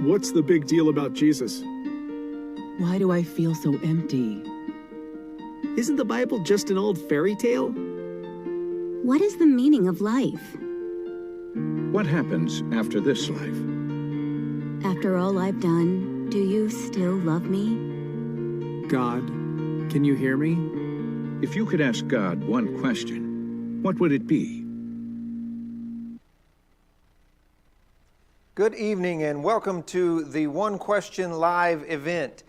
What's the big deal about Jesus? Why do I feel so empty? Isn't the Bible just an old fairy tale? What is the meaning of life? What happens after this life? After all I've done, do you still love me? God, can you hear me? If you could ask God one question, what would it be? Good evening and welcome to the One Question Live event.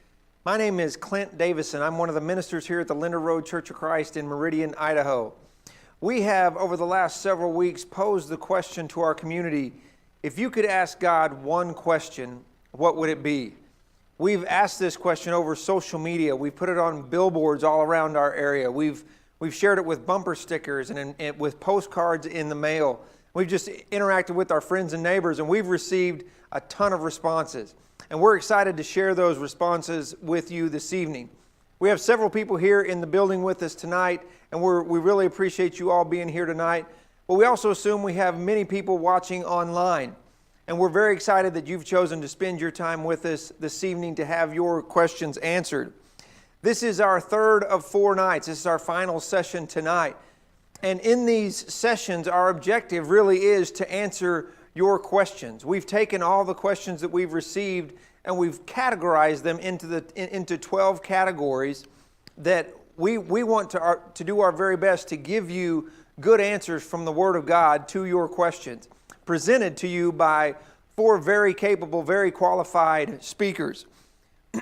My name is Clint Davison. I'm one of the ministers here at the Linder Road Church of Christ in Meridian, Idaho. We have, over the last several weeks, posed the question to our community, if you could ask God one question, what would it be? We've asked this question over social media. We've put it on billboards all around our area. We've shared it with bumper stickers and with postcards in the mail. We've just interacted with our friends and neighbors, and we've received a ton of responses. And we're excited to share those responses with you this evening. We have several people here in the building with us tonight, and we really appreciate you all being here tonight. But we also assume we have many people watching online. And we're very excited that you've chosen to spend your time with us this evening to have your questions answered. This is our third of 4 nights. This is our final session tonight. And in these sessions, our objective really is to answer your questions. We've taken all the questions that we've received and we've categorized them into 12 categories that we want to do our very best to give you good answers from the Word of God to your questions, presented to you by 4 very capable, very qualified speakers.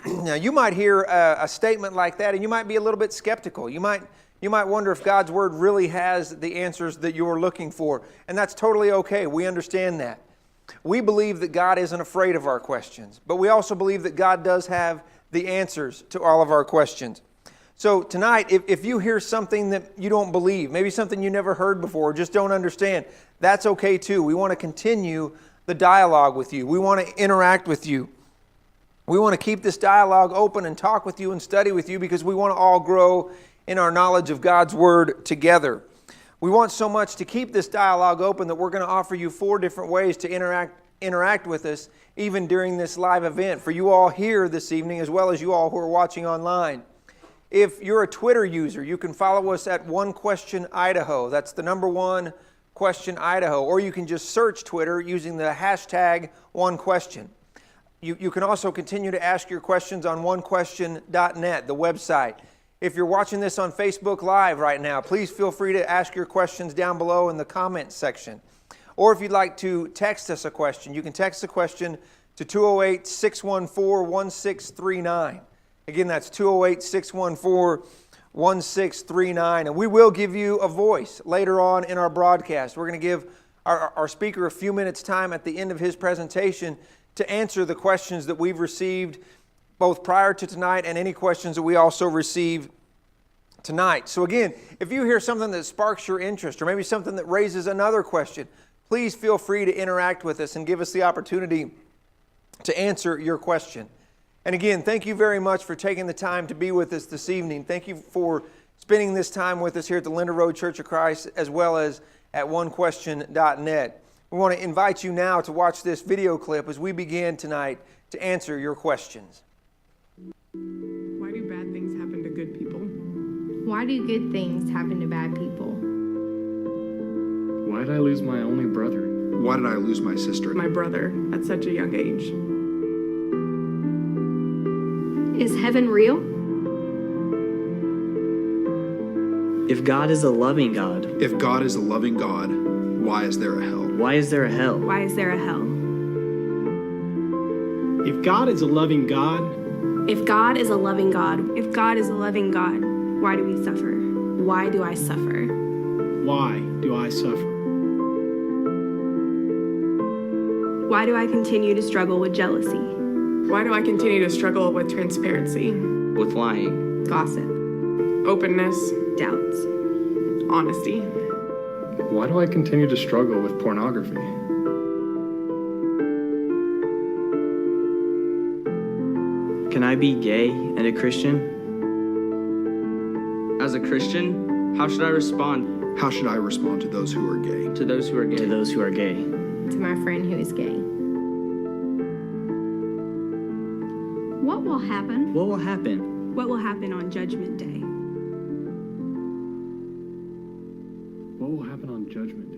Now, you might hear a statement like that and you might be a little bit skeptical. You might wonder if God's Word really has the answers that you're looking for. And that's totally okay. We understand that. We believe that God isn't afraid of our questions, but we also believe that God does have the answers to all of our questions. So tonight, if you hear something that you don't believe, maybe something you never heard before, or just don't understand, that's okay too. We want to continue the dialogue with you. We want to interact with you. We want to keep this dialogue open and talk with you and study with you because we want to all grow in our knowledge of God's Word together. We want so much to keep this dialogue open that we're going to offer you 4 different ways to interact with us even during this live event for you all here this evening as well as you all who are watching online. If you're a Twitter user, you can follow us at One Question Idaho. That's the number 1 Question Idaho. Or you can just search Twitter using the hashtag OneQuestion. You can also continue to ask your questions on onequestion.net, the website. If you're watching this on Facebook Live right now, please feel free to ask your questions down below in the comments section. Or if you'd like to text us a question, you can text the question to 208-614-1639. Again, that's 208-614-1639. And we will give you a voice later on in our broadcast. We're going to give our speaker a few minutes' time at the end of his presentation to answer the questions that we've received both prior to tonight and any questions that we also receive tonight. So again, if you hear something that sparks your interest or maybe something that raises another question, please feel free to interact with us and give us the opportunity to answer your question. And again, thank you very much for taking the time to be with us this evening. Thank you for spending this time with us here at the Linder Road Church of Christ as well as at onequestion.net. We want to invite you now to watch this video clip as we begin tonight to answer your questions. Why do bad things happen to good people? Why do good things happen to bad people? Why did I lose my only brother? Why did I lose my sister? My brother at such a young age. Is heaven real? If God is a loving God. If God is a loving God, why is there a hell? Why is there a hell? Why is there a hell? If God is a loving God. If God is a loving God. If God is a loving God, why do we suffer? Why do I suffer? Why do I suffer? Why do I continue to struggle with jealousy? Why do I continue to struggle with transparency? With lying. Gossip. Openness. Doubts. Honesty. Why do I continue to struggle with pornography? Can I be gay and a Christian? As a Christian, how should I respond? How should I respond to those who are gay? To those who are gay. To those who are gay. To my friend who is gay. will happen? What will happen? What will happen on Judgment Day? What will happen on Judgment Day?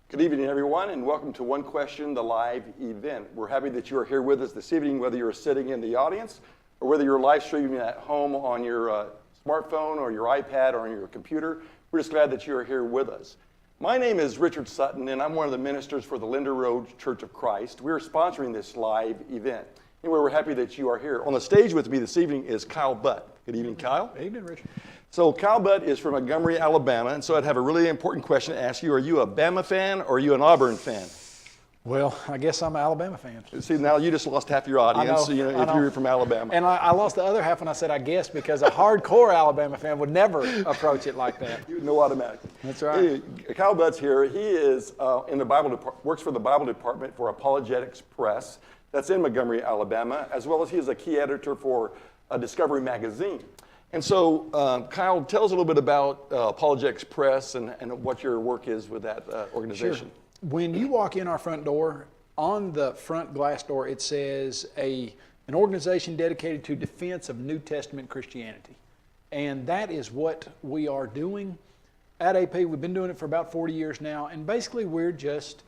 Good evening, everyone, and welcome to One Question, the live event. We're happy that you are here with us this evening, whether you're sitting in the audience or whether you're live streaming at home on your smartphone or your iPad or on your computer. We're just glad that you are here with us. My name is Richard Sutton, and I'm one of the ministers for the Linder Road Church of Christ. We're sponsoring this live event. Anyway, we're happy that you are here. On the stage with me this evening is Kyle Butt. Good evening, Kyle. Good evening, Richard. So Kyle Butt is from Montgomery, Alabama, and so I'd have a really important question to ask you. Are you a Bama fan or are you an Auburn fan? Well, I guess I'm an Alabama fan. See, now you just lost half your audience if you're from Alabama. And I lost the other half when I said I guess, because a hardcore Alabama fan would never approach it like that. You know automatically. That's right. Hey, Kyle Butt's here. He is in the Bible works for the Bible department for Apologetics Press. That's in Montgomery, Alabama, as well as he is a key editor for Discovery Magazine. And so, Kyle, tell us a little bit about Apologetics Press and what your work is with that organization. Sure. When you walk in our front door, on the front glass door, it says an organization dedicated to defense of New Testament Christianity. And that is what we are doing at AP. We've been doing it for about 40 years now. And basically, we're just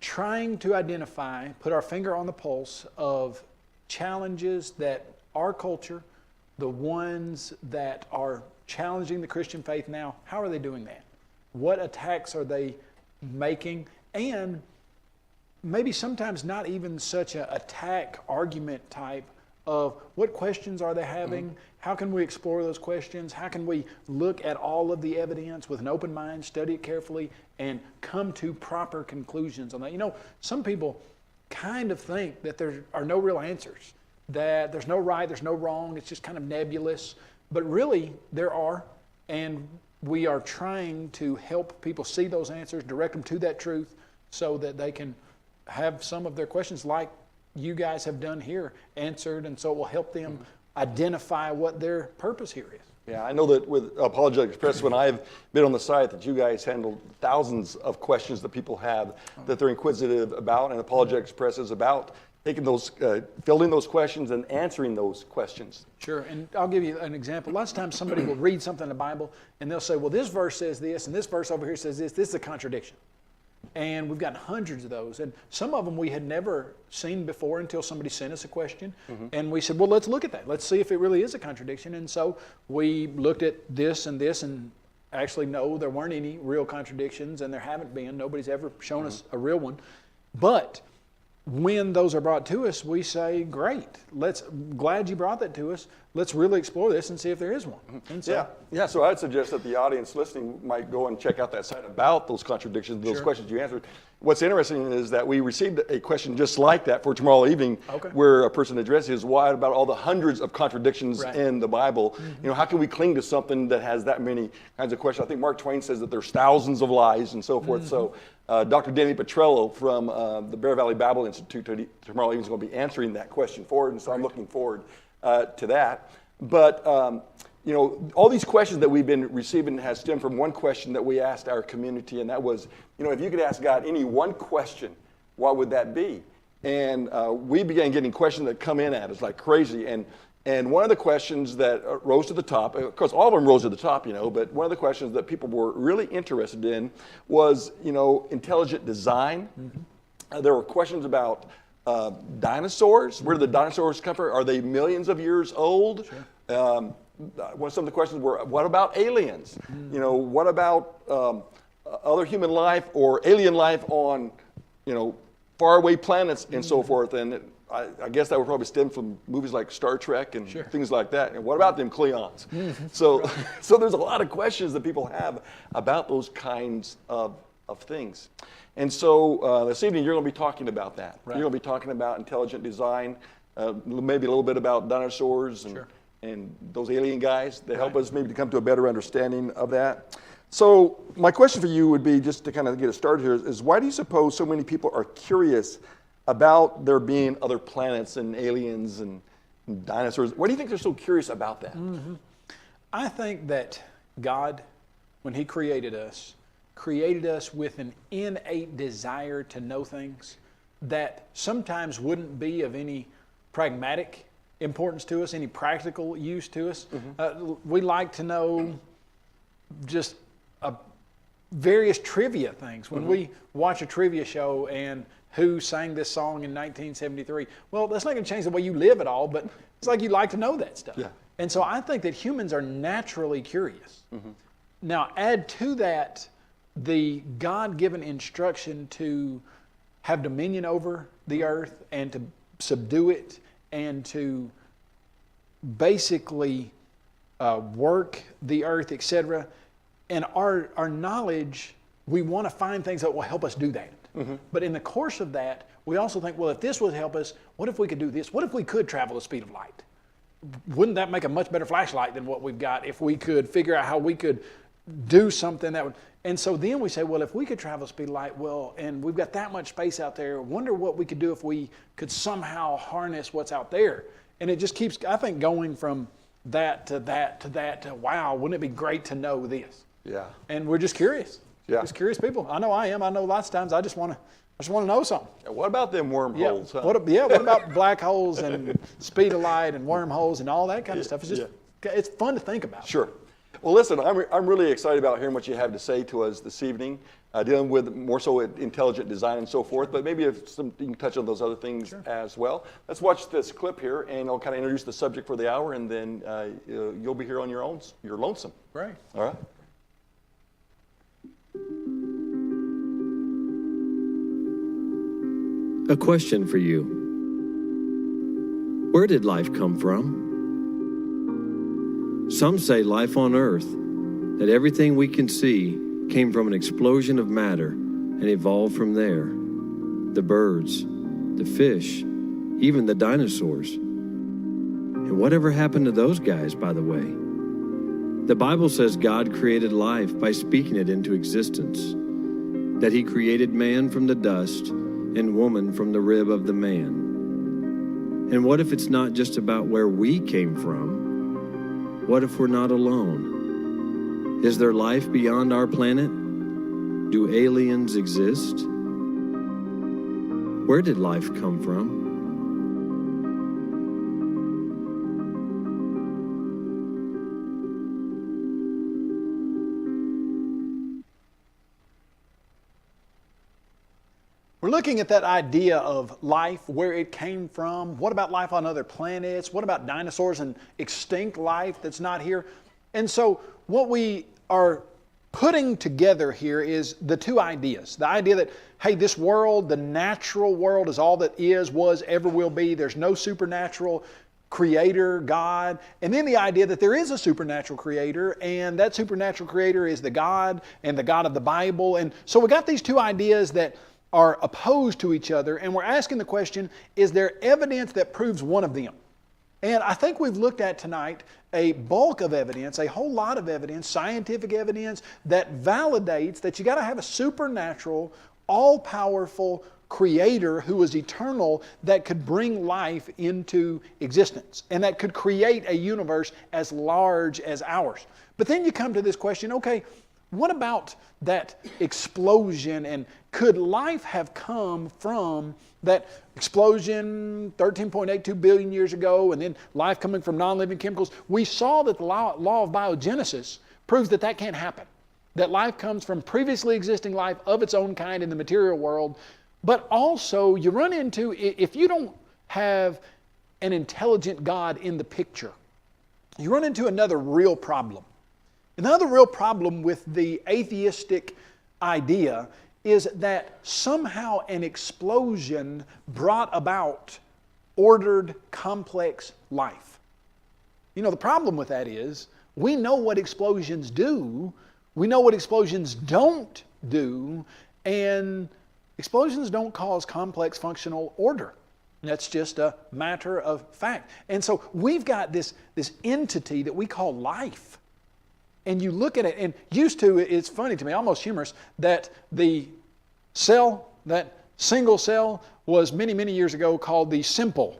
trying to identify, put our finger on the pulse of challenges that our culture, the ones that are challenging the Christian faith now, how are they doing that? What attacks are they making? And maybe sometimes not even such an attack argument type of what questions are they having? Mm-hmm. How can we explore those questions? How can we look at all of the evidence with an open mind, study it carefully, and come to proper conclusions on that? You know, some people kind of think that there are no real answers, that there's no right, there's no wrong, it's just kind of nebulous. But really, there are, and we are trying to help people see those answers, direct them to that truth, so that they can have some of their questions, like you guys have done here, answered, and so it will help them identify what their purpose here is. Yeah, I know that with Apologetics Press, when I've been on the site, that you guys handle thousands of questions that people have that they're inquisitive about, and Apologetics Press is about taking those, filling those questions and answering those questions. Sure, and I'll give you an example. Lots of times somebody will read something in the Bible, and they'll say, well, this verse says this, and this verse over here says this. This is a contradiction. And we've got hundreds of those. And some of them we had never seen before until somebody sent us a question. Mm-hmm. And we said, well, let's look at that. Let's see if it really is a contradiction. And so we looked at this, and actually, no, there weren't any real contradictions, and there haven't been. Nobody's ever shown us a real one. But when those are brought to us, we say, great, glad you brought that to us. Let's really explore this and see if there is one. And so, yeah. So I'd suggest that the audience listening might go and check out that site about those contradictions, those questions you answered. What's interesting is that we received a question just like that for tomorrow evening, where a person addresses, why about all the hundreds of contradictions in the Bible? Mm-hmm. You know, how can we cling to something that has that many kinds of questions? I think Mark Twain says that there's thousands of lies and so forth. Mm-hmm. So Dr. Danny Petrello from the Bear Valley Bible Institute tomorrow evening is going to be answering that question for it, and so I'm looking forward to that. But you know, all these questions that we've been receiving has stemmed from one question that we asked our community, and that was, you know, if you could ask God any one question, what would that be? And we began getting questions that come in at us like crazy. And one of the questions that rose to the top, of course, all of them rose to the top, you know, but one of the questions that people were really interested in was, you know, intelligent design. Mm-hmm. There were questions about dinosaurs. Where did the dinosaurs come from? Are they millions of years old? Sure. Some of the questions were, what about aliens? You know, what about other human life or alien life on, you know, faraway planets and so forth? And I guess that would probably stem from movies like Star Trek and things like that. And what about them Klingons? Mm-hmm. So there's a lot of questions that people have about those kinds of things. And so this evening you're going to be talking about that. Right. You're going to be talking about intelligent design, maybe a little bit about dinosaurs and those alien guys that help us maybe to come to a better understanding of that. So my question for you would be, just to kind of get us started here, is why do you suppose so many people are curious about there being other planets and aliens and dinosaurs? Why do you think they're so curious about that? Mm-hmm. I think that God, when He created us, created us with an innate desire to know things that sometimes wouldn't be of any pragmatic importance to us, any practical use to us. We like to know just various trivia things. When we watch a trivia show and who sang this song in 1973, well, that's not going to change the way you live at all, but it's like you like to know that stuff. Yeah. And so I think that humans are naturally curious. Now, add to that the God-given instruction to have dominion over the earth and to subdue it and to basically work the earth, etc. And our knowledge, we want to find things that will help us do that. But in the course of that, we also think, well, if this would help us, what if we could do this? What if we could travel the speed of light? Wouldn't that make a much better flashlight than what we've got if we could figure out how we could do something that would... And so then we say, well, if we could travel the speed of light, well, and we've got that much space out there, wonder what we could do if we could somehow harness what's out there. And it just keeps, I think, going from that to that to that to, wow, wouldn't it be great to know this? Yeah. And we're just curious. Yeah. Just curious people. I know I am. I know lots of times I just want to know something. What about them wormholes? Yeah. What about black holes and speed of light and wormholes and all that kind of stuff? It's just it's fun to think about. Sure. Well, listen, I'm really excited about hearing what you have to say to us this evening, dealing with more so intelligent design and so forth, but maybe if you can touch on those other things as well. Let's watch this clip here, and I'll kind of introduce the subject for the hour, and then you'll be here on your own. You're lonesome. Right. All right. A question for you. Where did life come from? Some say life on Earth, that everything we can see came from an explosion of matter and evolved from there. The birds, the fish, even the dinosaurs. And whatever happened to those guys, by the way? The Bible says God created life by speaking it into existence, that He created man from the dust and woman from the rib of the man. And what if it's not just about where we came from? What if we're not alone? Is there life beyond our planet? Do aliens exist? Where did life come from? We're looking at that idea of life, where it came from. What about life on other planets? What about dinosaurs and extinct life that's not here? And so what we are putting together here is the two ideas. The idea that, hey, this world, the natural world, is all that is, was, ever will be. There's no supernatural creator, God. And then the idea that there is a supernatural creator, and that supernatural creator is the God and the God of the Bible. And so we got these two ideas that are opposed to each other, and we're asking the question, is there evidence that proves one of them? And I think we've looked at tonight a bulk of evidence, a whole lot of evidence, scientific evidence that validates that you got to have a supernatural, all-powerful creator who is eternal that could bring life into existence and that could create a universe as large as ours. But then you come to this question, okay, what about that explosion, and could life have come from that explosion 13.82 billion years ago, and then life coming from non-living chemicals? We saw that the law of biogenesis proves that that can't happen, that life comes from previously existing life of its own kind in the material world. But also you run into, if you don't have an intelligent God in the picture, you run into another real problem. Another real problem with the atheistic idea is that somehow an explosion brought about ordered, complex life. You know, the problem with that is we know what explosions do, we know what explosions don't do, and explosions don't cause complex functional order. That's just a matter of fact. And so we've got this entity that we call life. And you look at it, and used to, it's funny to me, almost humorous, that the cell, that single cell, was many, many years ago called the simple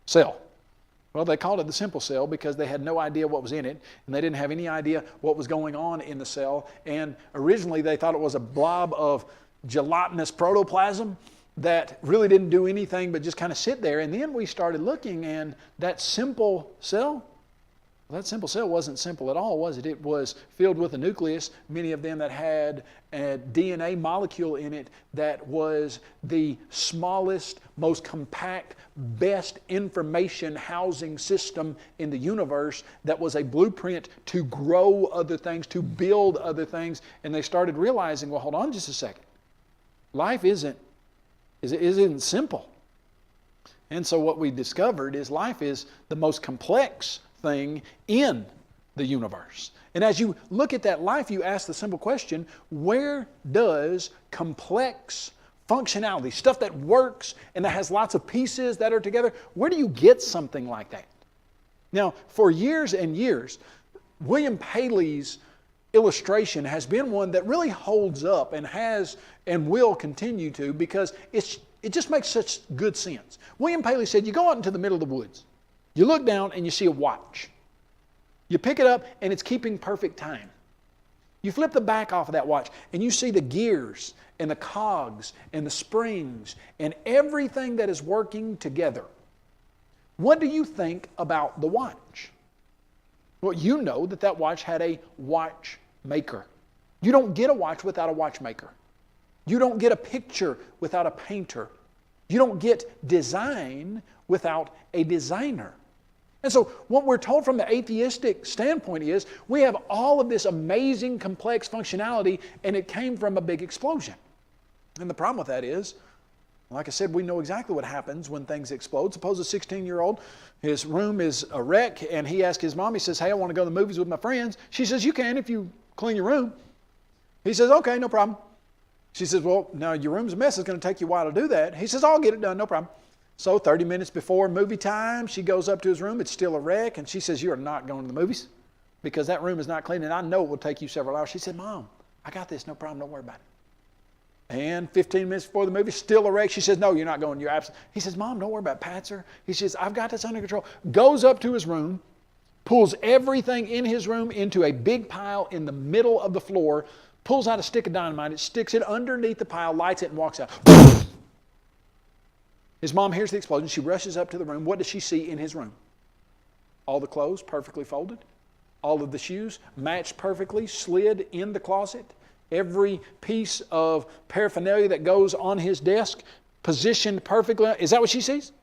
cell. Well, they called it the simple cell because they had no idea what was in it, and they didn't have any idea what was going on in the cell. And originally they thought it was a blob of gelatinous protoplasm that really didn't do anything but just kind of sit there. And then we started looking, and that simple cell, well, that simple cell wasn't simple at all, was it? It was filled with a nucleus, many of them that had a DNA molecule in it that was the smallest, most compact, best information housing system in the universe that was a blueprint to grow other things, to build other things. And they started realizing, well, hold on just a second. Life isn't simple. And so what we discovered is life is the most complex thing in the universe. And as you look at that life, you ask the simple question, where does complex functionality, stuff that works and that has lots of pieces that are together, where do you get something like that? Now, for years and years, William Paley's illustration has been one that really holds up and has and will continue to, because it just makes such good sense. William Paley said, you go out into the middle of the woods, you look down and you see a watch. You pick it up and it's keeping perfect time. You flip the back off of that watch and you see the gears and the cogs and the springs and everything that is working together. What do you think about the watch? Well, you know that watch had a watchmaker. You don't get a watch without a watchmaker. You don't get a picture without a painter. You don't get design without a designer. And so what we're told from the atheistic standpoint is we have all of this amazing complex functionality, and it came from a big explosion. And the problem with that is, like I said, we know exactly what happens when things explode. Suppose a 16-year-old, his room is a wreck, and he asks his mom, he says, hey, I want to go to the movies with my friends. She says, you can if you clean your room. He says, okay, no problem. She says, well, now your room's a mess. It's going to take you a while to do that. He says, I'll get it done, no problem. So 30 minutes before movie time, she goes up to his room. It's still a wreck. And she says, you are not going to the movies because that room is not clean. And I know it will take you several hours. She said, Mom, I got this. No problem. Don't worry about it. And 15 minutes before the movie, still a wreck. She says, no, you're not going. You're absent. He says, Mom, don't worry about it. Patzer. He says, I've got this under control. Goes up to his room, pulls everything in his room into a big pile in the middle of the floor, pulls out a stick of dynamite, it sticks it underneath the pile, lights it, and walks out. His mom hears the explosion. She rushes up to the room. What does she see in his room? All the clothes perfectly folded. All of the shoes matched perfectly, slid in the closet. Every piece of paraphernalia that goes on his desk positioned perfectly. Is that what she sees?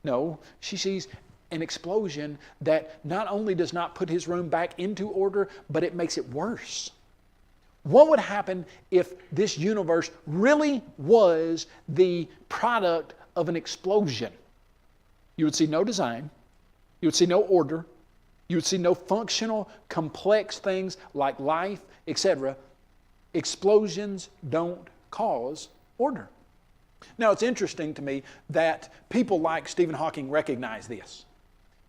No. She sees an explosion that not only does not put his room back into order, but it makes it worse. What would happen if this universe really was the product of an explosion? You would see no design. You would see no order. You would see no functional, complex things like life, etc. Explosions don't cause order. Now, it's interesting to me that people like Stephen Hawking recognize this,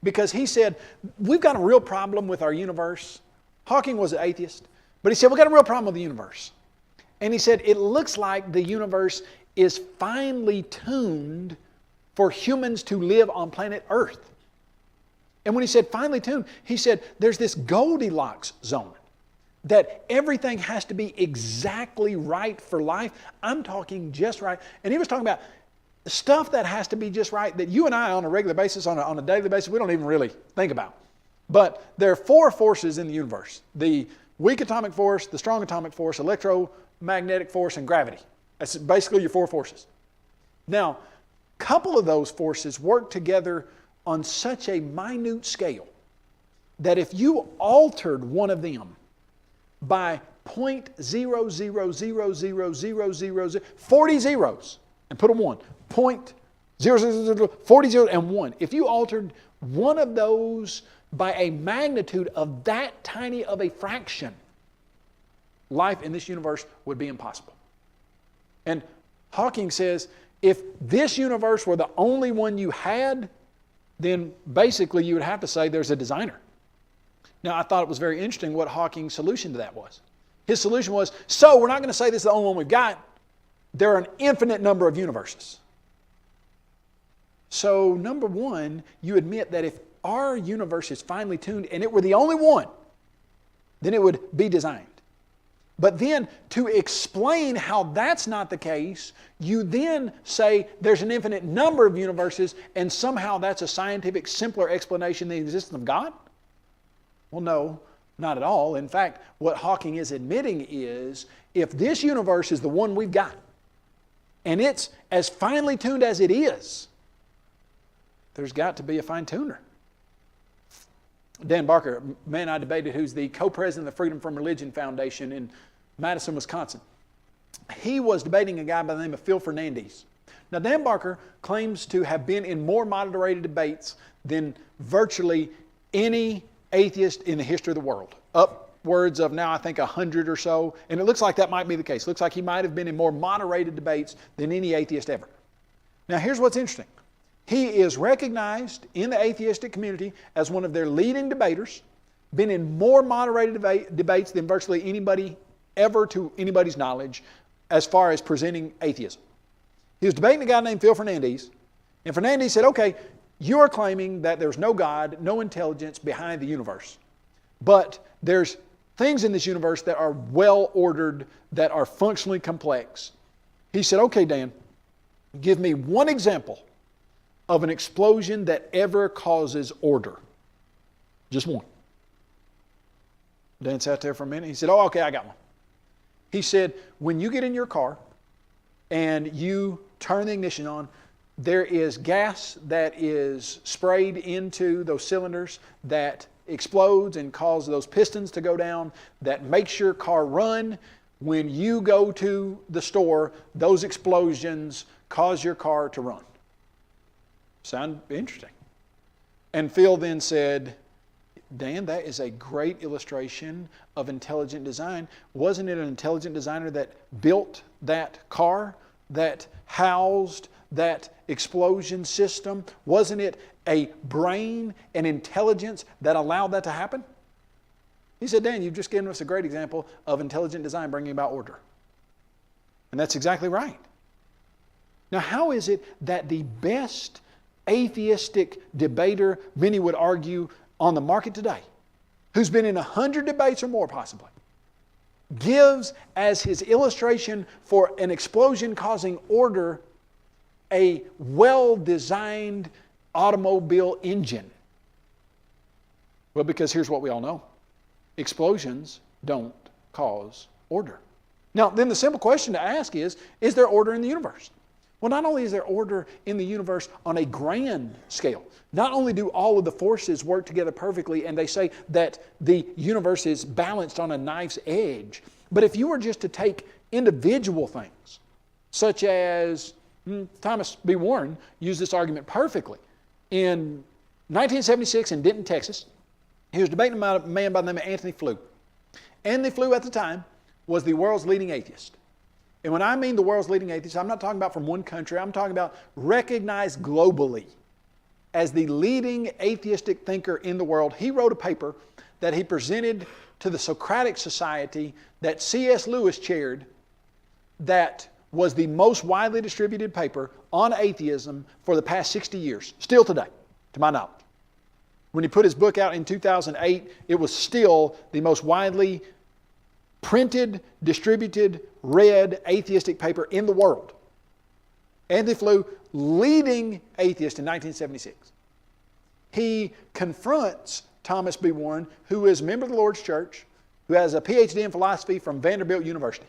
because he said, we've got a real problem with our universe. Hawking was an atheist. But he said, we've got a real problem with the universe. And he said, it looks like the universe is finely tuned for humans to live on planet Earth. And when he said finely tuned, he said there's this Goldilocks zone that everything has to be exactly right for life. I'm talking just right. And he was talking about stuff that has to be just right that you and I on a regular basis, on a daily basis, we don't even really think about. But there are four forces in the universe. The weak atomic force, the strong atomic force, electromagnetic force, and gravity. That's basically your four forces. Now, a couple of those forces work together on such a minute scale that if you altered one of them by 0.0000000, 40 zeros, and put them 1, 0.000, 40 zeros and 1. If you altered one of those by a magnitude of that tiny of a fraction, life in this universe would be impossible. And Hawking says, if this universe were the only one you had, then basically you would have to say there's a designer. Now, I thought it was very interesting what Hawking's solution to that was. His solution was, so we're not going to say this is the only one we've got. There are an infinite number of universes. So, number one, you admit that if our universe is finely tuned and it were the only one, then it would be designed. But then to explain how that's not the case, you then say there's an infinite number of universes and somehow that's a scientific, simpler explanation than the existence of God? Well, no, not at all. In fact, what Hawking is admitting is if this universe is the one we've got, and it's as finely tuned as it is, there's got to be a fine tuner. Dan Barker, a man I debated, who's the co-president of the Freedom from Religion Foundation in Madison, Wisconsin. He was debating a guy by the name of Phil Fernandez. Now, Dan Barker claims to have been in more moderated debates than virtually any atheist in the history of the world. Upwards of now, I think, 100 or so. And it looks like that might be the case. It looks like he might have been in more moderated debates than any atheist ever. Now, here's what's interesting. He is recognized in the atheistic community as one of their leading debaters, been in more moderated debates than virtually anybody ever to anybody's knowledge as far as presenting atheism. He was debating a guy named Phil Fernandez, and Fernandez said, okay, you're claiming that there's no God, no intelligence behind the universe, but there's things in this universe that are well ordered, that are functionally complex. He said, okay, Dan, give me one example of an explosion that ever causes order. Just one. Dan sat there for a minute. He said, oh, okay, I got one. He said, when you get in your car and you turn the ignition on, there is gas that is sprayed into those cylinders that explodes and causes those pistons to go down, that makes your car run. When you go to the store, those explosions cause your car to run. Sound interesting. And Phil then said, Dan, that is a great illustration of intelligent design. Wasn't it an intelligent designer that built that car, that housed that explosion system? Wasn't it a brain and intelligence that allowed that to happen? He said, Dan, you've just given us a great example of intelligent design bringing about order. And that's exactly right. Now, how is it that the best atheistic debater, many would argue, on the market today, who's been in 100 debates or more possibly, gives as his illustration for an explosion causing order a well-designed automobile engine? Well, because here's what we all know. Explosions don't cause order. Now, then the simple question to ask is there order in the universe? Well, not only is there order in the universe on a grand scale, not only do all of the forces work together perfectly and they say that the universe is balanced on a knife's edge, but if you were just to take individual things, such as Thomas B. Warren used this argument perfectly. In 1976 in Denton, Texas, he was debating about a man by the name of Anthony Flew. Anthony Flew at the time was the world's leading atheist. And when I mean the world's leading atheist, I'm not talking about from one country. I'm talking about recognized globally as the leading atheistic thinker in the world. He wrote a paper that he presented to the Socratic Society that C.S. Lewis chaired, that was the most widely distributed paper on atheism for the past 60 years, still today, to my knowledge. When he put his book out in 2008, it was still the most widely printed, distributed, read atheistic paper in the world. Anthony Flew, leading atheist in 1976. He confronts Thomas B. Warren, who is a member of the Lord's Church, who has a PhD in philosophy from Vanderbilt University.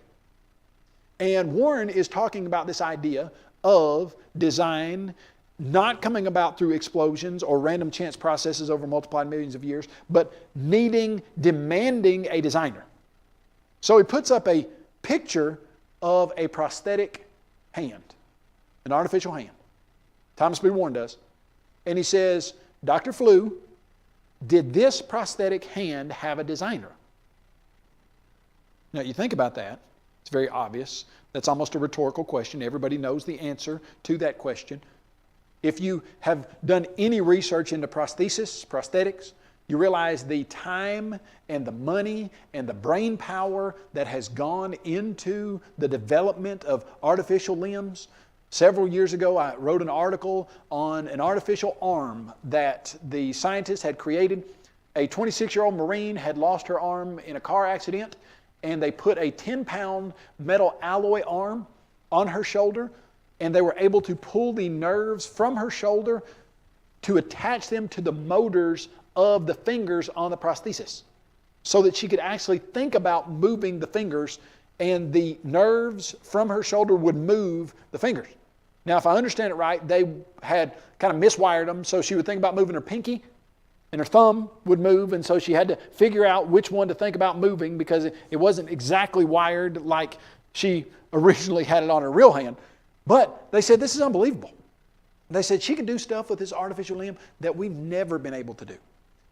And Warren is talking about this idea of design not coming about through explosions or random chance processes over multiplied millions of years, but demanding a designer. So he puts up a picture of a prosthetic hand, an artificial hand. Thomas B. Warren does. And he says, Dr. Flew, did this prosthetic hand have a designer? Now, you think about that. It's very obvious. That's almost a rhetorical question. Everybody knows the answer to that question. If you have done any research into prosthetics, you realize the time and the money and the brain power that has gone into the development of artificial limbs. Several years ago, I wrote an article on an artificial arm that the scientists had created. A 26-year-old Marine had lost her arm in a car accident, and they put a 10-pound metal alloy arm on her shoulder, and they were able to pull the nerves from her shoulder to attach them to the motors of the fingers on the prosthesis so that she could actually think about moving the fingers, and the nerves from her shoulder would move the fingers. Now, if I understand it right, they had kind of miswired them so she would think about moving her pinky and her thumb would move, and so she had to figure out which one to think about moving because it wasn't exactly wired like she originally had it on her real hand. But they said, this is unbelievable. They said she can do stuff with this artificial limb that we've never been able to do.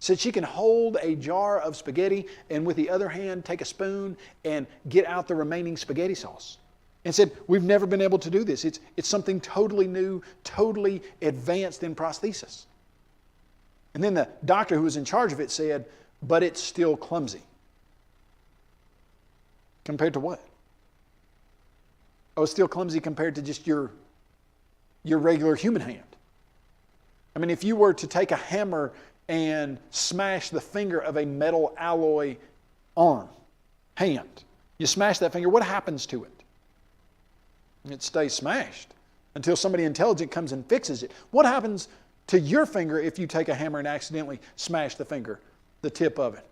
Said she can hold a jar of spaghetti and with the other hand take a spoon and get out the remaining spaghetti sauce. And said, we've never been able to do this. It's something totally new, totally advanced in prosthesis. And then the doctor who was in charge of it said, but it's still clumsy. Compared to what? Oh, it's still clumsy compared to just your regular human hand. I mean, if you were to take a hammer and smash the finger of a metal alloy hand, you smash that finger, what happens to it? It stays smashed until somebody intelligent comes and fixes it. What happens to your finger if you take a hammer and accidentally smash the finger, the tip of it?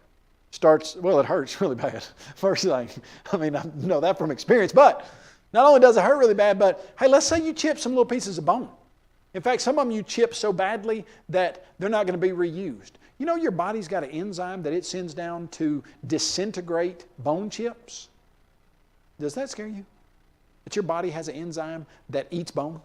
It hurts really bad. First thing, I mean, I know that from experience, but not only does it hurt really bad, but hey, let's say you chip some little pieces of bone. In fact, some of them you chip so badly that they're not going to be reused. You know your body's got an enzyme that it sends down to disintegrate bone chips? Does that scare you? That your body has an enzyme that eats bone?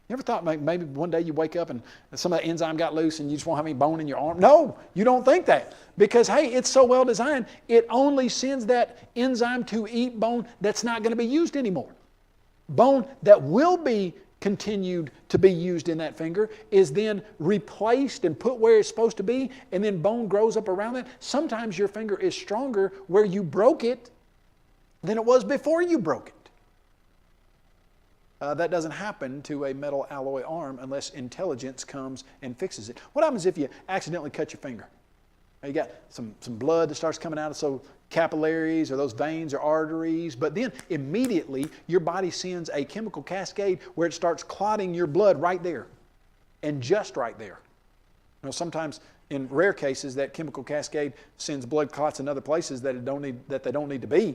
You ever thought maybe one day you wake up and some of that enzyme got loose and you just won't have any bone in your arm? No, you don't think that. Because, hey, it's so well designed, it only sends that enzyme to eat bone that's not going to be used anymore. Bone that will be continued to be used in that finger is then replaced and put where it's supposed to be, and then bone grows up around it. Sometimes your finger is stronger where you broke it than it was before you broke it. That doesn't happen to a metal alloy arm unless intelligence comes and fixes it. What happens if you accidentally cut your finger? You got some blood that starts coming out of those capillaries or those veins or arteries, but then immediately your body sends a chemical cascade where it starts clotting your blood right there and just right there. You know, sometimes in rare cases that chemical cascade sends blood clots in other places that they don't need to be.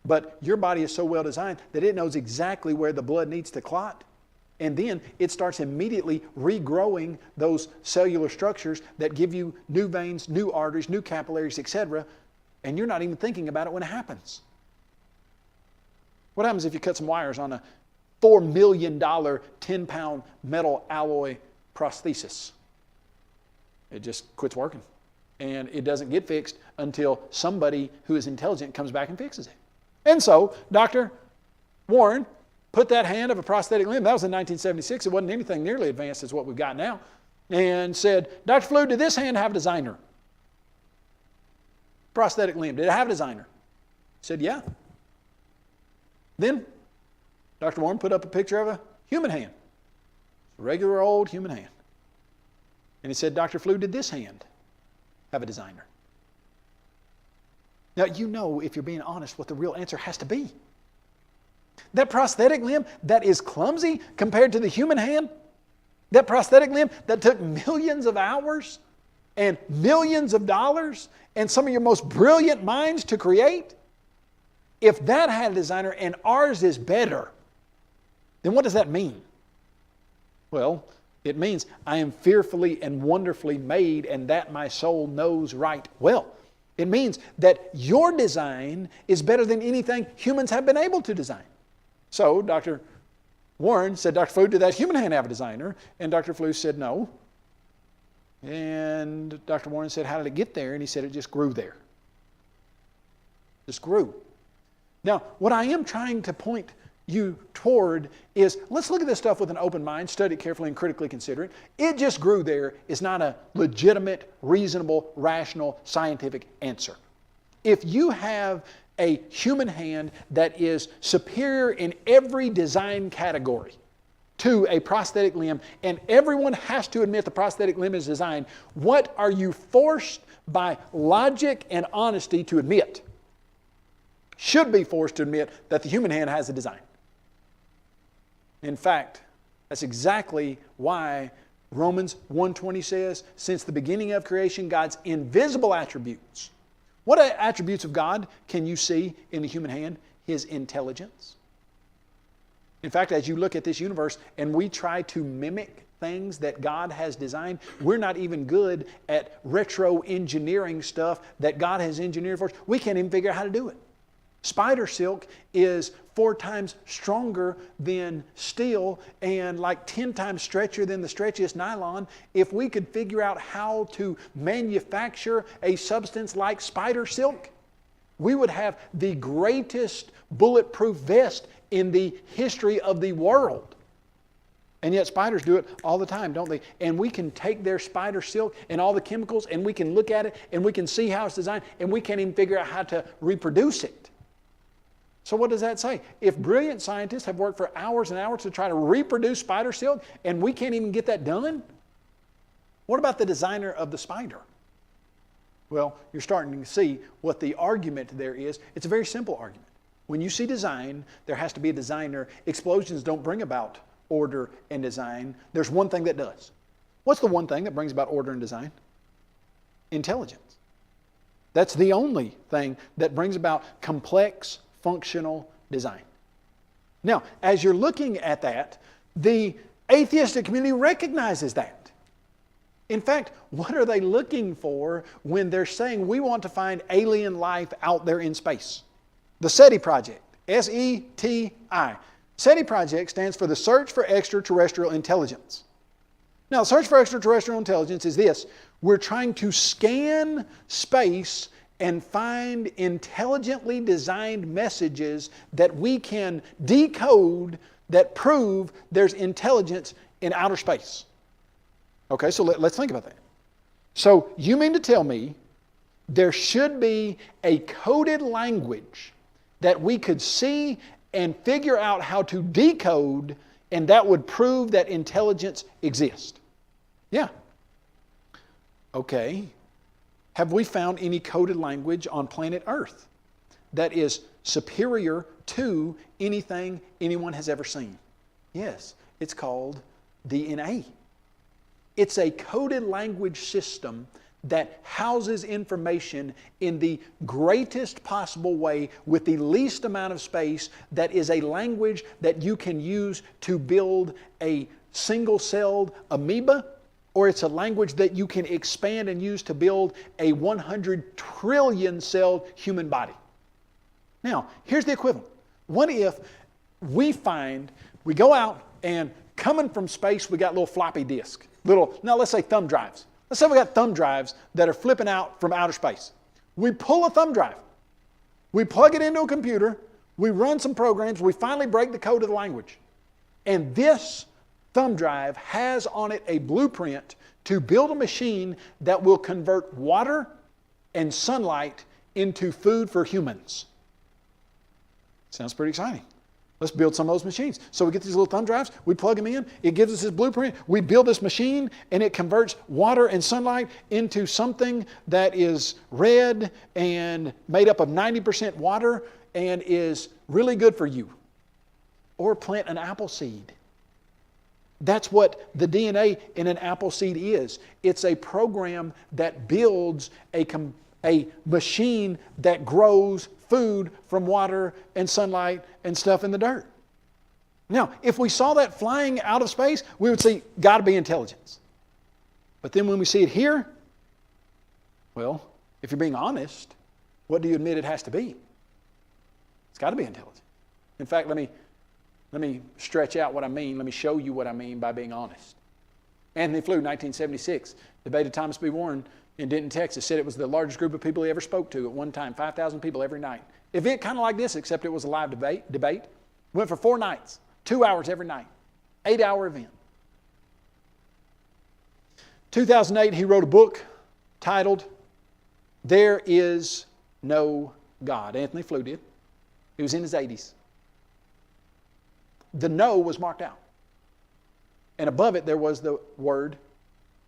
But your body is so well designed that it knows exactly where the blood needs to clot. And then it starts immediately regrowing those cellular structures that give you new veins, new arteries, new capillaries, etc. And you're not even thinking about it when it happens. What happens if you cut some wires on a $4 million 10-pound metal alloy prosthesis? It just quits working. And it doesn't get fixed until somebody who is intelligent comes back and fixes it. And so, Dr. Warren put that hand of a prosthetic limb, that was in 1976, it wasn't anything nearly advanced as what we've got now, and said, Dr. Flew, did this hand have a designer? Prosthetic limb, did it have a designer? He said, yeah. Then, Dr. Warren put up a picture of a human hand, a regular old human hand. And he said, Dr. Flew, did this hand have a designer? Now, you know, if you're being honest, what the real answer has to be. That prosthetic limb that is clumsy compared to the human hand, that prosthetic limb that took millions of hours and millions of dollars and some of your most brilliant minds to create, if that had a designer and ours is better, then what does that mean? Well, it means I am fearfully and wonderfully made, and that my soul knows right well. It means that your design is better than anything humans have been able to design. So Dr. Warren said, Dr. Flew, did that human hand have a designer? And Dr. Flew said, no. And Dr. Warren said, how did it get there? And he said, it just grew there. Just grew. Now, what I am trying to point you toward is, let's look at this stuff with an open mind, study it carefully and critically consider it. It just grew there is not a legitimate, reasonable, rational, scientific answer. If you have a human hand that is superior in every design category, to a prosthetic limb, and everyone has to admit the prosthetic limb is designed, what are you forced by logic and honesty to admit? Should be forced to admit that the human hand has a design. In fact, that's exactly why Romans 1:20 says, since the beginning of creation, God's invisible attributes. What attributes of God can you see in the human hand? His intelligence. In fact, as you look at this universe and we try to mimic things that God has designed, we're not even good at retro engineering stuff that God has engineered for us. We can't even figure out how to do it. Spider silk is 4 times stronger than steel and like 10 times stretchier than the stretchiest nylon. If we could figure out how to manufacture a substance like spider silk, we would have the greatest bulletproof vest in the history of the world. And yet spiders do it all the time, don't they? And we can take their spider silk and all the chemicals and we can look at it and we can see how it's designed and we can't even figure out how to reproduce it. So what does that say? If brilliant scientists have worked for hours and hours to try to reproduce spider silk and we can't even get that done, what about the designer of the spider? Well, you're starting to see what the argument there is. It's a very simple argument. When you see design, there has to be a designer. Explosions don't bring about order and design. There's one thing that does. What's the one thing that brings about order and design? Intelligence. That's the only thing that brings about complex, functional design. Now, as you're looking at that, the atheistic community recognizes that. In fact, what are they looking for when they're saying we want to find alien life out there in space? The SETI project, S-E-T-I. SETI project stands for the Search for Extraterrestrial Intelligence. Now, the search for extraterrestrial intelligence is this. We're trying to scan space and find intelligently designed messages that we can decode that prove there's intelligence in outer space. Okay, so let's think about that. So you mean to tell me there should be a coded language that we could see and figure out how to decode, and that would prove that intelligence exists? Yeah. Okay. Have we found any coded language on planet Earth that is superior to anything anyone has ever seen? Yes. It's called DNA. It's a coded language system that houses information in the greatest possible way with the least amount of space, that is a language that you can use to build a single-celled amoeba, or it's a language that you can expand and use to build a 100 trillion-celled human body. Now, here's the equivalent. What if we go out and coming from space, we got little floppy disks, let's say thumb drives. Let's say we got thumb drives that are flipping out from outer space. We pull a thumb drive. We plug it into a computer. We run some programs. We finally break the code of the language. And this thumb drive has on it a blueprint to build a machine that will convert water and sunlight into food for humans. Sounds pretty exciting. Let's build some of those machines. So we get these little thumb drives, we plug them in, it gives us this blueprint, we build this machine, and it converts water and sunlight into something that is red and made up of 90% water and is really good for you. Or plant an apple seed. That's what the DNA in an apple seed is. It's a program that builds a machine that grows food from water and sunlight and stuff in the dirt. Now, if we saw that flying out of space, we would see, got to be intelligence. But then when we see it here, well, if you're being honest, what do you admit it has to be? It's got to be intelligent. In fact, let me stretch out what I mean. Let me show you what I mean by being honest. Anthony Flew, 1976, debated Thomas B. Warren in Denton, Texas, said it was the largest group of people he ever spoke to at one time, 5,000 people every night. Event kind of like this, except it was a live debate. Went for 4 nights, 2 hours every night, 8-hour event. 2008, he wrote a book titled, There Is No God. Anthony Flew did. He was in his 80s. The no was marked out. And above it there was the word,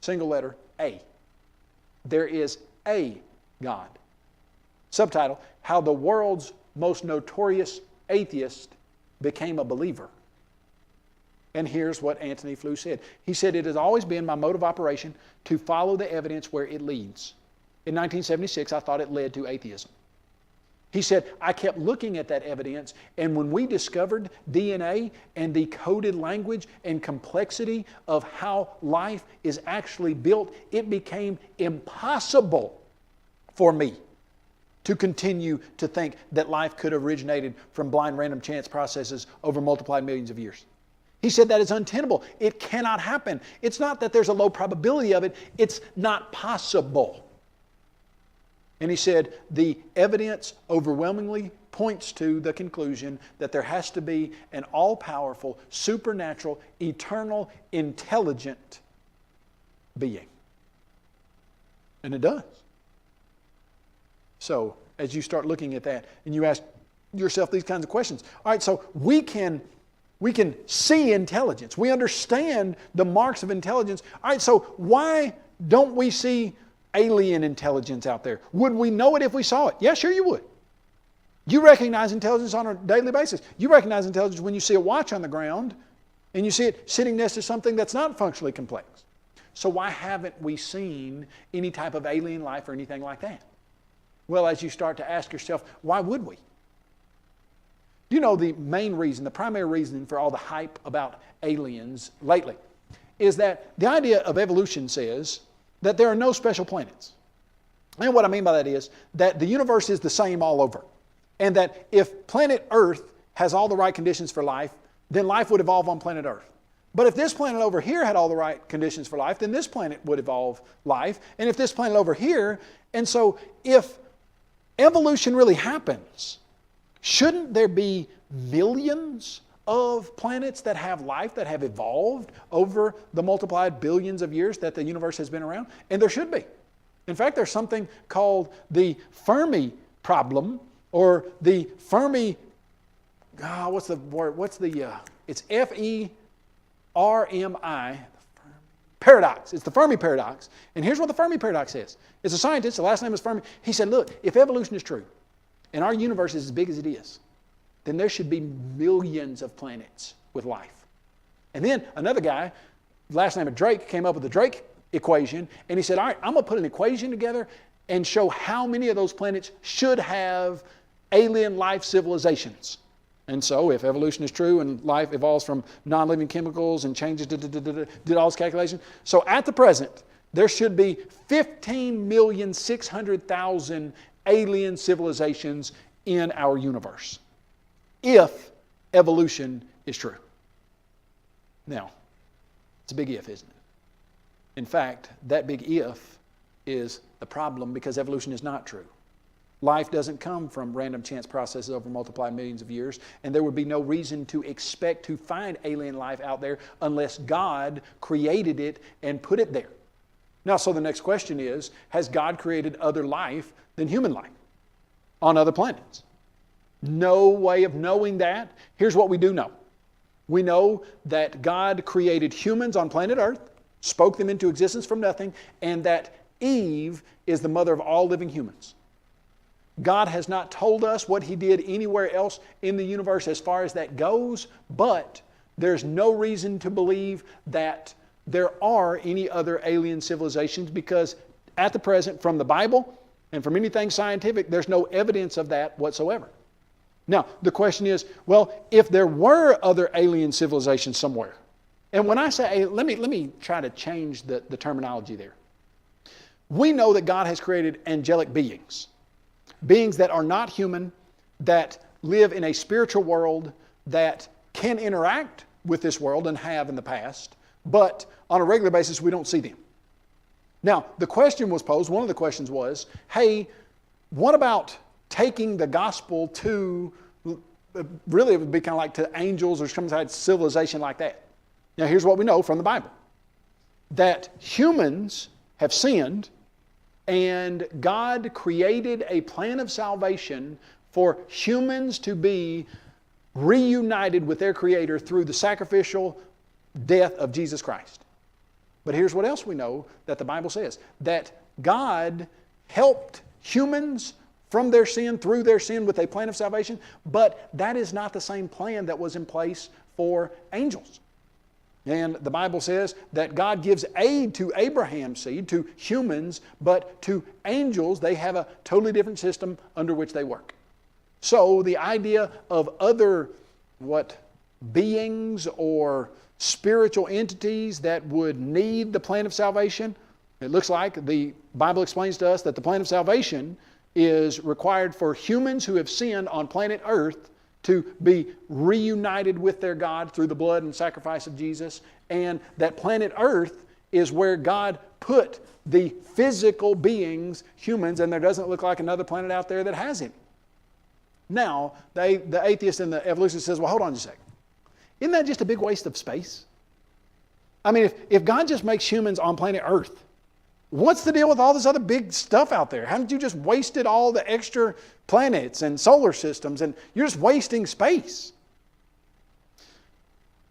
single letter, A. There is a God. Subtitle, How the World's Most Notorious Atheist Became a Believer. And here's what Anthony Flew said. He said, "It has always been my mode of operation to follow the evidence where it leads. In 1976, I thought it led to atheism." He said, "I kept looking at that evidence, and when we discovered DNA and the coded language and complexity of how life is actually built, it became impossible for me to continue to think that life could have originated from blind random chance processes over multiplied millions of years." He said that is untenable. It cannot happen. It's not that there's a low probability of it, it's not possible. And he said, the evidence overwhelmingly points to the conclusion that there has to be an all-powerful, supernatural, eternal, intelligent being. And it does. So, as you start looking at that, and you ask yourself these kinds of questions, all right, so we can see intelligence. We understand the marks of intelligence. All right, so why don't we see alien intelligence out there? Would we know it if we saw it? Yeah, sure you would. You recognize intelligence on a daily basis. You recognize intelligence when you see a watch on the ground and you see it sitting next to something that's not functionally complex. So why haven't we seen any type of alien life or anything like that? Well, as you start to ask yourself, why would we? Do you know the main reason, the primary reason for all the hype about aliens lately is that the idea of evolution says that there are no special planets. And what I mean by that is that the universe is the same all over. And that if planet Earth has all the right conditions for life, then life would evolve on planet Earth. But if this planet over here had all the right conditions for life, then this planet would evolve life. And if this planet over here, and so if evolution really happens, shouldn't there be millions of planets that have life, that have evolved over the multiplied billions of years that the universe has been around? And there should be. In fact, there's something called the Fermi problem, or the Fermi, what's the word? It's F-E-R-M-I, paradox. It's the Fermi paradox. And here's what the Fermi paradox is. It's a scientist, the last name is Fermi. He said, look, if evolution is true, and our universe is as big as it is, then there should be millions of planets with life. And then another guy, last name of Drake, came up with the Drake equation, and he said, all right, I'm going to put an equation together and show how many of those planets should have alien life civilizations. And so if evolution is true and life evolves from non-living chemicals and changes, did all this calculation. So at the present, there should be 15,600,000 alien civilizations in our universe, if evolution is true. Now, it's a big if, isn't it? In fact, that big if is the problem because evolution is not true. Life doesn't come from random chance processes over multiplied millions of years, and there would be no reason to expect to find alien life out there unless God created it and put it there. Now, so the next question is, has God created other life than human life on other planets? No way of knowing that. Here's what we do know. We know that God created humans on planet Earth, spoke them into existence from nothing, and that Eve is the mother of all living humans. God has not told us what He did anywhere else in the universe as far as that goes, but there's no reason to believe that there are any other alien civilizations because at the present, from the Bible and from anything scientific, there's no evidence of that whatsoever. Now, the question is, well, if there were other alien civilizations somewhere, and when I say, let me try to change the terminology there. We know that God has created angelic beings that are not human, that live in a spiritual world, that can interact with this world and have in the past, but on a regular basis we don't see them. Now, the question was posed, one of the questions was, hey, what about taking the gospel to, really it would be kind of like to angels or some kind of civilization like that. Now here's what we know from the Bible. That humans have sinned and God created a plan of salvation for humans to be reunited with their Creator through the sacrificial death of Jesus Christ. But here's what else we know that the Bible says, that God helped humans from their sin, through their sin, with a plan of salvation, but that is not the same plan that was in place for angels. And the Bible says that God gives aid to Abraham's seed, to humans, but to angels, they have a totally different system under which they work. So the idea of other, beings or spiritual entities that would need the plan of salvation, it looks like the Bible explains to us that the plan of salvation is required for humans who have sinned on planet Earth to be reunited with their God through the blood and sacrifice of Jesus, and that planet Earth is where God put the physical beings, humans, and there doesn't look like another planet out there that has him. Now, the atheist and the evolutionist says, well, hold on just a second. Isn't that just a big waste of space? I mean, if God just makes humans on planet Earth, what's the deal with all this other big stuff out there? Haven't you just wasted all the extra planets and solar systems, and you're just wasting space?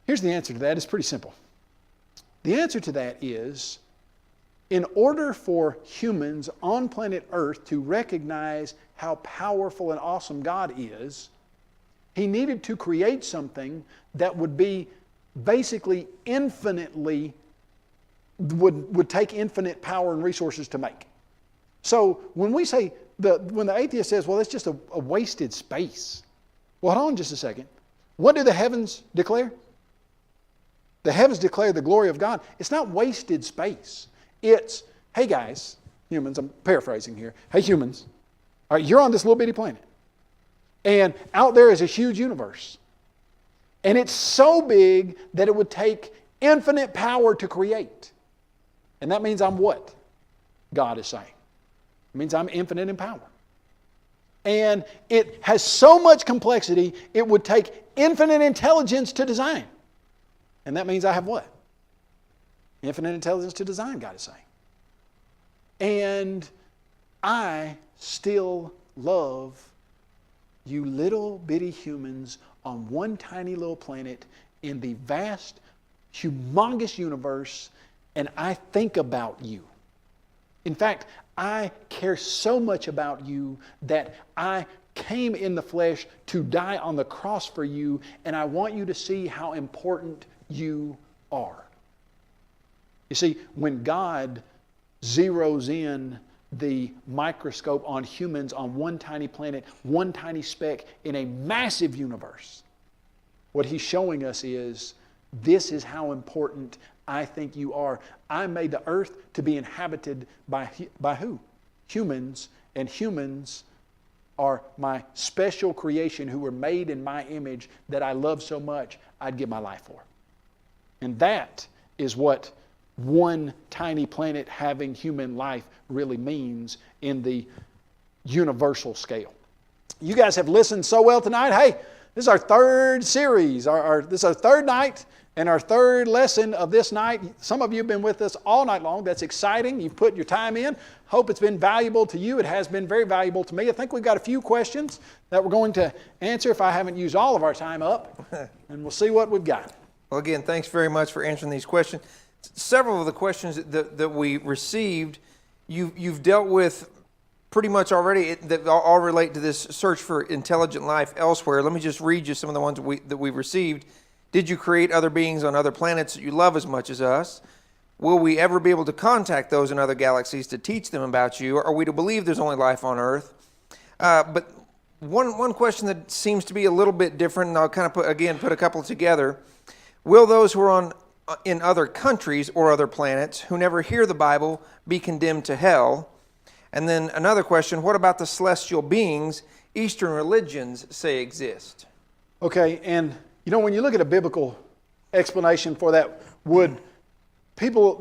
Here's the answer to that. It's pretty simple. The answer to that is, in order for humans on planet Earth to recognize how powerful and awesome God is, He needed to create something that would be basically infinitely, would take infinite power and resources to make. So when we say, when the atheist says, well, it's just a wasted space. Well, hold on just a second. What do the heavens declare? The heavens declare the glory of God. It's not wasted space. It's, hey guys, humans, I'm paraphrasing here. Hey humans, all right, you're on this little bitty planet. And out there is a huge universe. And it's so big that it would take infinite power to create. And that means I'm what? God is saying. It means I'm infinite in power. And it has so much complexity, it would take infinite intelligence to design. And that means I have what? Infinite intelligence to design, God is saying. And I still love you little bitty humans on one tiny little planet in the vast, humongous universe, and I think about you. In fact, I care so much about you that I came in the flesh to die on the cross for you, and I want you to see how important you are. You see, when God zeroes in the microscope on humans on one tiny planet, one tiny speck in a massive universe, what He's showing us is, this is how important I think you are. I made the earth to be inhabited by who? Humans, and humans are my special creation who were made in my image that I love so much I'd give my life for. And that is what one tiny planet having human life really means in the universal scale. You guys have listened so well tonight. Hey, this is our third series. This is our third night and our third lesson of this night. Some of you have been with us all night long. That's exciting. You've put your time in. Hope it's been valuable to you. It has been very valuable to me. I think we've got a few questions that we're going to answer if I haven't used all of our time up. And we'll see what we've got. Well, again, thanks very much for answering these questions. Several of the questions that we received, you've dealt with pretty much already, that all relate to this search for intelligent life elsewhere. Let me just read you some of the ones that we received. Did you create other beings on other planets that you love as much as us? Will we ever be able to contact those in other galaxies to teach them about you? Are we to believe there's only life on Earth? But one question that seems to be a little bit different, and I'll kind of put a couple together. Will those who are in other countries or other planets who never hear the Bible be condemned to hell? And then another question, what about the celestial beings Eastern religions say exist? Okay, and when you look at a biblical explanation for that, would people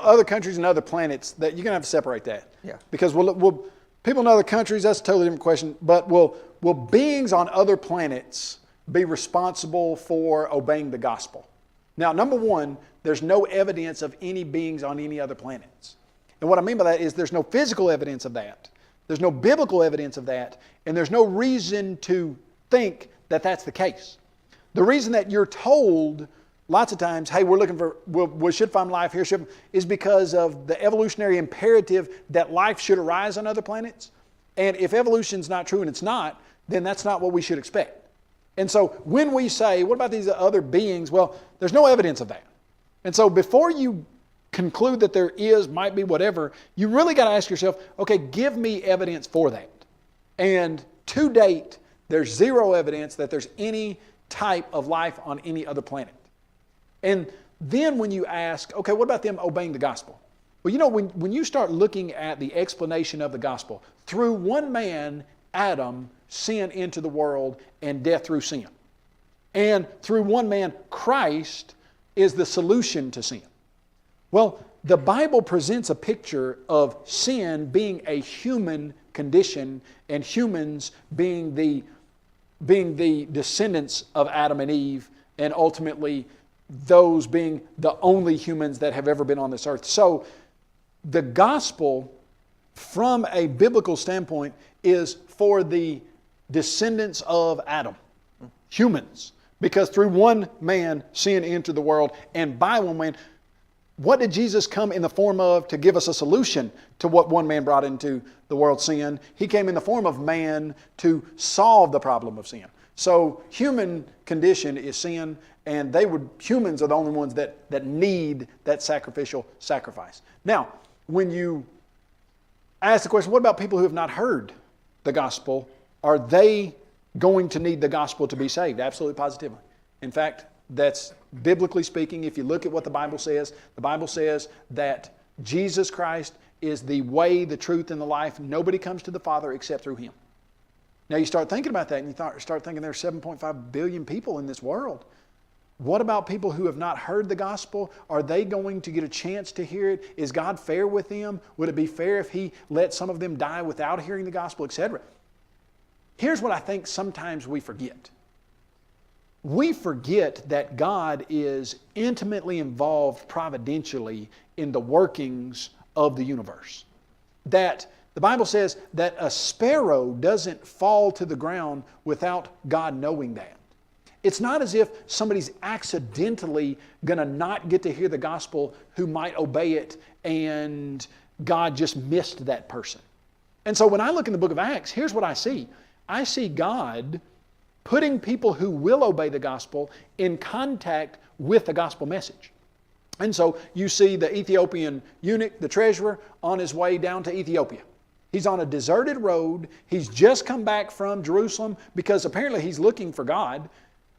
other countries and other planets, that you're going to have to separate that. Yeah. Because will people in other countries, that's a totally different question, but will beings on other planets be responsible for obeying the gospel? Now, number one, there's no evidence of any beings on any other planets. And what I mean by that is there's no physical evidence of that. There's no biblical evidence of that. And there's no reason to think that that's the case. The reason that you're told, lots of times, hey, we're looking for, we should find life here, is because of the evolutionary imperative that life should arise on other planets. And if evolution's not true and it's not, then that's not what we should expect. And so when we say, what about these other beings? Well, there's no evidence of that. And so before you conclude that there is, might be, whatever, you really got to ask yourself, okay, give me evidence for that. And to date, there's zero evidence that there's any type of life on any other planet. And then when you ask, okay, what about them obeying the gospel? Well, you know, when you start looking at the explanation of the gospel, through one man, Adam, sin into the world and death through sin. And through one man, Christ is the solution to sin. Well, the Bible presents a picture of sin being a human condition and humans being the descendants of Adam and Eve, and ultimately those being the only humans that have ever been on this earth. So the gospel, from a biblical standpoint, is for the descendants of Adam, humans. Because through one man, sin entered the world, and by one man, what did Jesus come in the form of to give us a solution to what one man brought into the world, sin? He came in the form of man to solve the problem of sin. So human condition is sin, and humans are the only ones that need that sacrificial sacrifice. Now, when you ask the question, what about people who have not heard the gospel? Are they going to need the gospel to be saved? Absolutely, positively. In fact, that's biblically speaking, if you look at what the Bible says that Jesus Christ is the way, the truth, and the life. Nobody comes to the Father except through Him. Now you start thinking about that and you start thinking there's 7.5 billion people in this world. What about people who have not heard the gospel? Are they going to get a chance to hear it? Is God fair with them? Would it be fair if He let some of them die without hearing the gospel, etc.? Here's what I think sometimes we forget. We forget that God is intimately involved providentially in the workings of the universe. That the Bible says that a sparrow doesn't fall to the ground without God knowing that. It's not as if somebody's accidentally going to not get to hear the gospel who might obey it and God just missed that person. And so when I look in the book of Acts, here's what I see. I see God putting people who will obey the gospel in contact with the gospel message. And so you see the Ethiopian eunuch, the treasurer, on his way down to Ethiopia. He's on a deserted road. He's just come back from Jerusalem because apparently he's looking for God.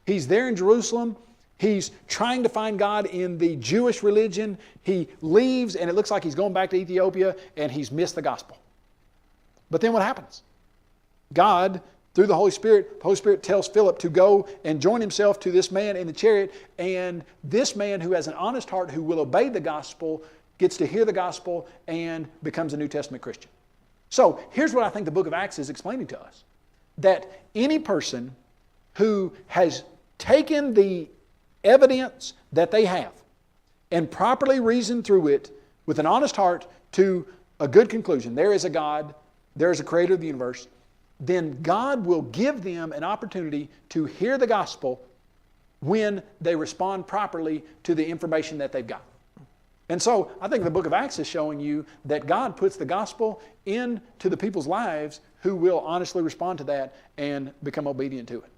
He's there in Jerusalem. He's trying to find God in the Jewish religion. He leaves and it looks like he's going back to Ethiopia and he's missed the gospel. But then what happens? God, through the Holy Spirit tells Philip to go and join himself to this man in the chariot, and this man who has an honest heart who will obey the gospel gets to hear the gospel and becomes a New Testament Christian. So here's what I think the book of Acts is explaining to us. That any person who has taken the evidence that they have and properly reasoned through it with an honest heart to a good conclusion, there is a God, there is a creator of the universe, then God will give them an opportunity to hear the gospel when they respond properly to the information that they've got. And so I think the book of Acts is showing you that God puts the gospel into the people's lives who will honestly respond to that and become obedient to it.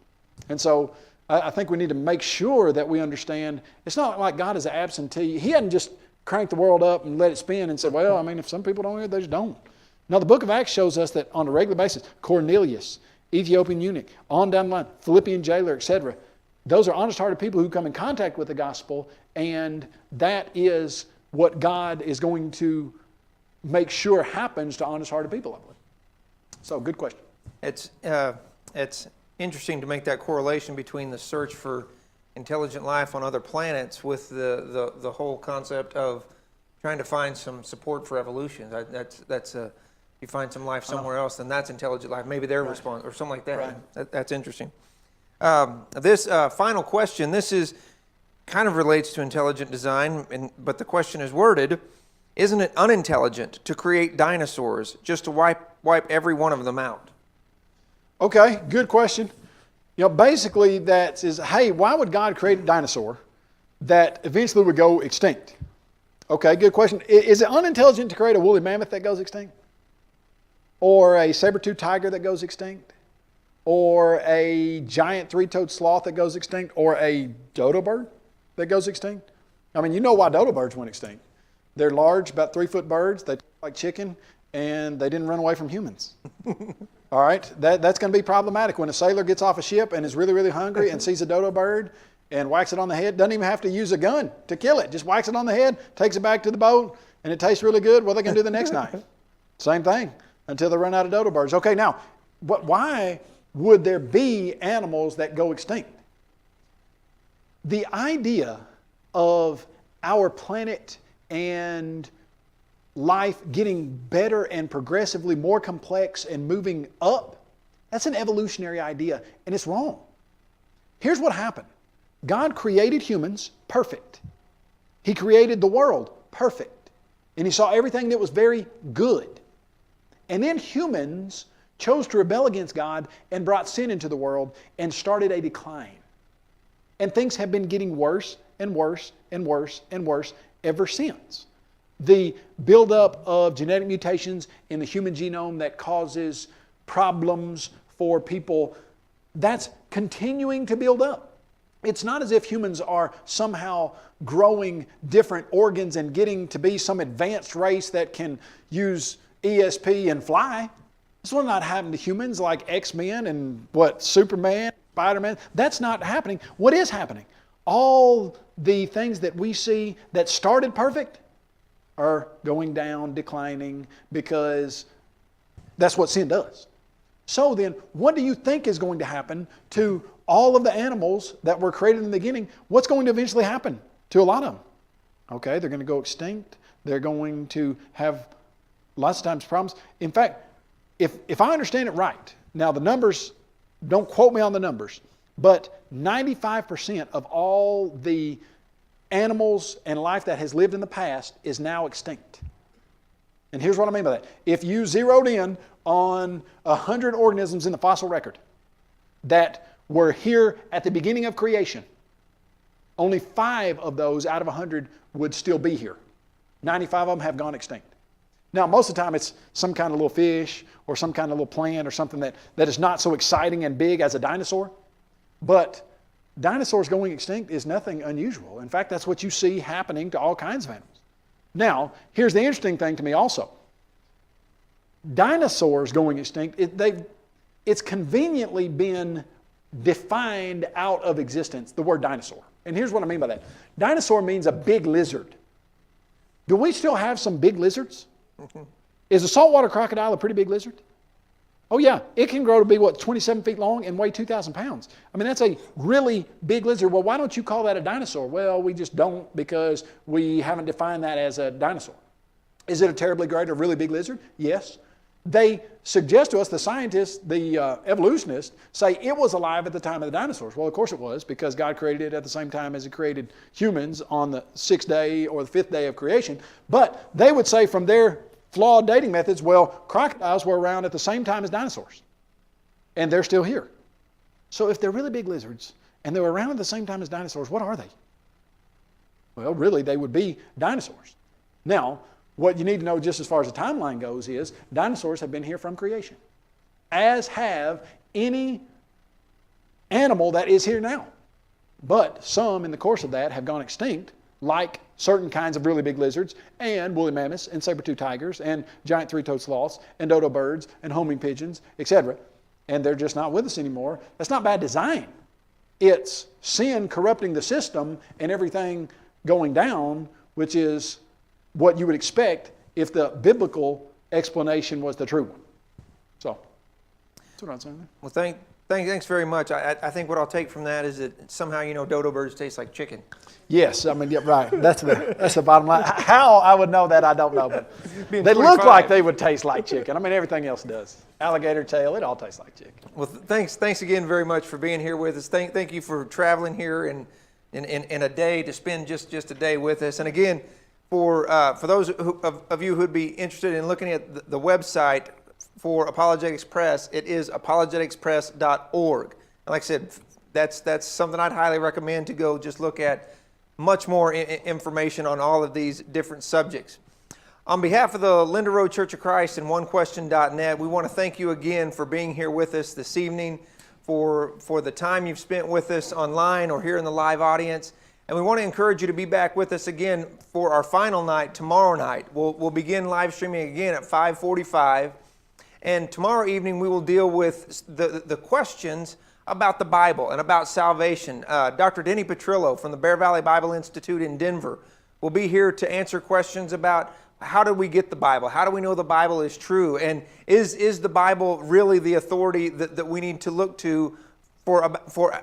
And so I think we need to make sure that we understand it's not like God is an absentee. He hadn't just cranked the world up and let it spin and said, well, I mean, if some people don't hear it, they just don't. Now, the book of Acts shows us that on a regular basis, Cornelius, Ethiopian eunuch, on down the line, Philippian jailer, etc., those are honest-hearted people who come in contact with the gospel, and that is what God is going to make sure happens to honest-hearted people, I believe. So, good question. It's interesting to make that correlation between the search for intelligent life on other planets with the whole concept of trying to find some support for evolution. You find some life somewhere else, then that's intelligent life. Maybe their response or something like that. Right. That's interesting. This final question, this is kind of relates to intelligent design, but the question is worded, isn't it unintelligent to create dinosaurs just to wipe every one of them out? Okay, good question. Basically that is, hey, why would God create a dinosaur that eventually would go extinct? Okay, good question. Is it unintelligent to create a woolly mammoth that goes extinct? Or a saber-toothed tiger that goes extinct? Or a giant three-toed sloth that goes extinct? Or a dodo bird that goes extinct? I mean, you know why dodo birds went extinct. They're large, about 3-foot birds. They taste like chicken, and they didn't run away from humans. All right, that's going to be problematic. When a sailor gets off a ship and is really, really hungry and sees a dodo bird and whacks it on the head, doesn't even have to use a gun to kill it. Just whacks it on the head, takes it back to the boat, and it tastes really good. What are they going to do the next night? Same thing, until they run out of dodo birds. Okay, now, why would there be animals that go extinct? The idea of our planet and life getting better and progressively more complex and moving up, that's an evolutionary idea, and it's wrong. Here's what happened. God created humans perfect. He created the world perfect. And He saw everything that was very good. And then humans chose to rebel against God and brought sin into the world and started a decline. And things have been getting worse and worse and worse and worse ever since. The buildup of genetic mutations in the human genome that causes problems for people, that's continuing to build up. It's not as if humans are somehow growing different organs and getting to be some advanced race that can use ESP and fly. This will not happen to humans like X-Men and Superman, Spider-Man. That's not happening. What is happening? All the things that we see that started perfect are going down, declining, because that's what sin does. So then, what do you think is going to happen to all of the animals that were created in the beginning? What's going to eventually happen to a lot of them? Okay, they're going to go extinct. They're going to have lots of times problems. In fact, if I understand it right, now the numbers, don't quote me on the numbers, but 95% of all the animals and life that has lived in the past is now extinct. And here's what I mean by that. If you zeroed in on 100 organisms in the fossil record that were here at the beginning of creation, only 5 of those out of 100 would still be here. 95 of them have gone extinct. Now, most of the time it's some kind of little fish or some kind of little plant or something that is not so exciting and big as a dinosaur. But dinosaurs going extinct is nothing unusual. In fact, that's what you see happening to all kinds of animals. Now, here's the interesting thing to me also. Dinosaurs going extinct, it's conveniently been defined out of existence, the word dinosaur. And here's what I mean by that. Dinosaur means a big lizard. Do we still have some big lizards? Is a saltwater crocodile a pretty big lizard? Oh yeah, it can grow to be 27 feet long and weigh 2,000 pounds. I mean, that's a really big lizard. Well, why don't you call that a dinosaur? Well, we just don't, because we haven't defined that as a dinosaur. Is it a terribly great or really big lizard? Yes. They suggest to us, the scientists, the evolutionists, say it was alive at the time of the dinosaurs. Well, of course it was, because God created it at the same time as He created humans on the 6th day or the 5th day of creation. But they would say from their flawed dating methods, well, crocodiles were around at the same time as dinosaurs. And they're still here. So if they're really big lizards and they were around at the same time as dinosaurs, what are they? Well, really, they would be dinosaurs. Now, what you need to know just as far as the timeline goes is dinosaurs have been here from creation, as have any animal that is here now. But some in the course of that have gone extinct, like certain kinds of really big lizards and woolly mammoths and saber-toothed tigers and giant three-toed sloths and dodo birds and homing pigeons, etc. And they're just not with us anymore. That's not bad design. It's sin corrupting the system and everything going down, which is what you would expect if the biblical explanation was the true one. So, that's what I'm saying. Well, thanks very much. I think what I'll take from that is that somehow, dodo birds taste like chicken. Yes, I mean, yeah, right. That's the bottom line. How I would know that, I don't know. But they look like they would taste like chicken. I mean, everything else does. Alligator tail, it all tastes like chicken. Well, thanks again very much for being here with us. Thank you for traveling here in a day to spend just a day with us. And again, for those of you who'd be interested in looking at the website for Apologetics Press, it is apologeticspress.org. And like I said, that's something I'd highly recommend to go just look at much more information on all of these different subjects. On behalf of the Linder Road Church of Christ and OneQuestion.net, we want to thank you again for being here with us this evening, for the time you've spent with us online or here in the live audience. And we want to encourage you to be back with us again for our final night, tomorrow night. We'll begin live streaming again at 5:45. And tomorrow evening we will deal with the questions about the Bible and about salvation. Dr. Denny Petrillo from the Bear Valley Bible Institute in Denver will be here to answer questions about how do we get the Bible? How do we know the Bible is true? And is the Bible really the authority that we need to look to for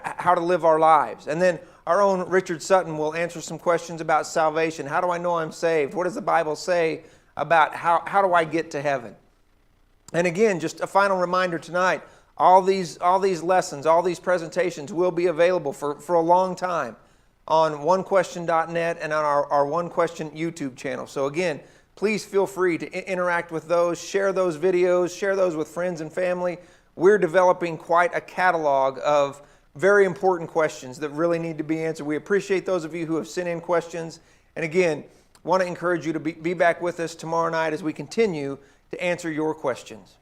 how to live our lives? And then our own Richard Sutton will answer some questions about salvation. How do I know I'm saved? What does the Bible say about how do I get to heaven? And again, just a final reminder tonight, all these lessons, all these presentations will be available for a long time on OneQuestion.net and on our One Question YouTube channel. So again, please feel free to interact with those, share those videos, share those with friends and family. We're developing quite a catalog of very important questions that really need to be answered. We appreciate those of you who have sent in questions. And again, want to encourage you to be back with us tomorrow night as we continue to answer your questions.